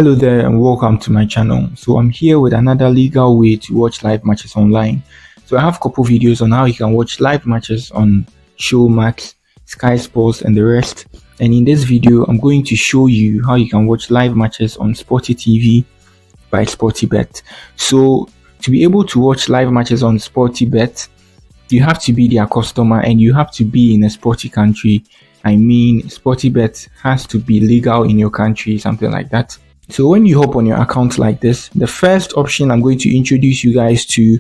Hello there and welcome to my channel. So I'm here with another legal way to watch live matches online. So I have a couple videos on how you can watch live matches on Showmax, Sky Sports and the rest. And in this video I'm going to show you how you can watch live matches on Sporty TV by Sportybet. So to be able to watch live matches on Sportybet, you have to be their customer and you have to be in a sporty country. I mean, Sportybet has to be legal in your country, something like that. So when you hop on your account like this, the first option I'm going to introduce you guys to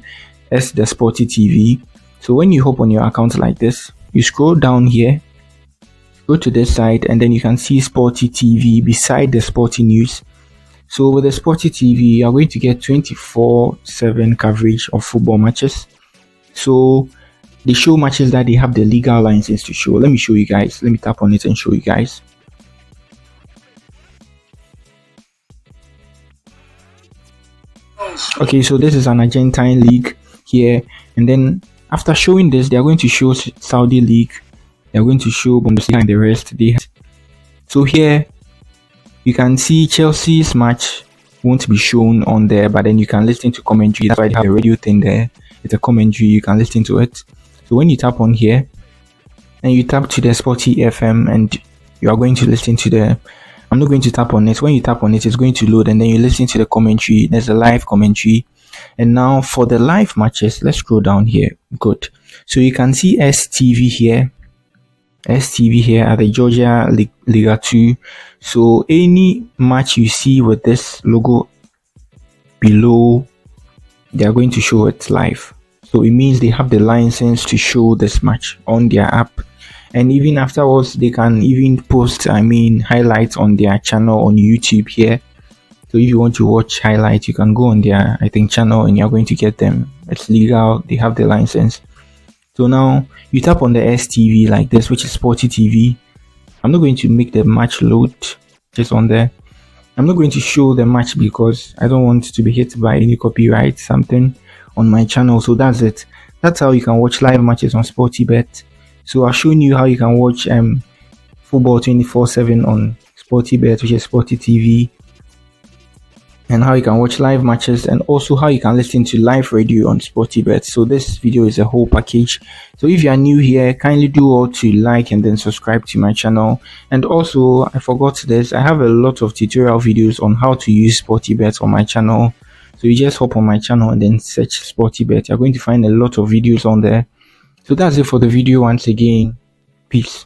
is the Sporty TV. So when you hop on your account like this, you scroll down here, go to this side, and then you can see Sporty TV beside the Sporty News. So with the Sporty TV, you are going to get 24/7 coverage of football matches. So they show matches that they have the legal license to show. Let me show you guys. Let me tap on it and show you guys. Okay, so this is an Argentine league here, and then after showing this, they are going to show Saudi league, they are going to show Bundesliga and the rest. So here you can see Chelsea's match won't be shown on there, but then you can listen to commentary. That's why they have a radio thing there. It's a commentary, you can listen to it. So when you tap on here and you tap to the Sporty FM, and you are going to listen to the, I'm not going to tap on it. When you tap on it, it's going to load, and then you listen to the commentary. There's a live commentary. And now for the live matches, let's scroll down here. Good. So you can see STV here at the Georgia Liga 2. So any match you see with this logo below, they are going to show it live. So it means they have the license to show this match on their app. And even afterwards, they can even post, highlights on their channel on YouTube here. So if you want to watch highlights, you can go on their, channel, and you're going to get them. It's legal. They have the license. So now you tap on the STV like this, which is Sporty TV. I'm not going to make the match load just on there. I'm not going to show the match because I don't want to be hit by any copyright something on my channel. So that's it. That's how you can watch live matches on Sportybet. So I've shown you how you can watch football 24/7 on Sportybet, which is Sporty TV, and how you can watch live matches, and also how you can listen to live radio on Sportybet. So this video is a whole package. So if you are new here, kindly do all to like and then subscribe to my channel. And also, I forgot this, I have a lot of tutorial videos on how to use Sportybet on my channel. So you just hop on my channel and then search Sportybet. You're going to find a lot of videos on there. So that's it for the video. Once again, peace.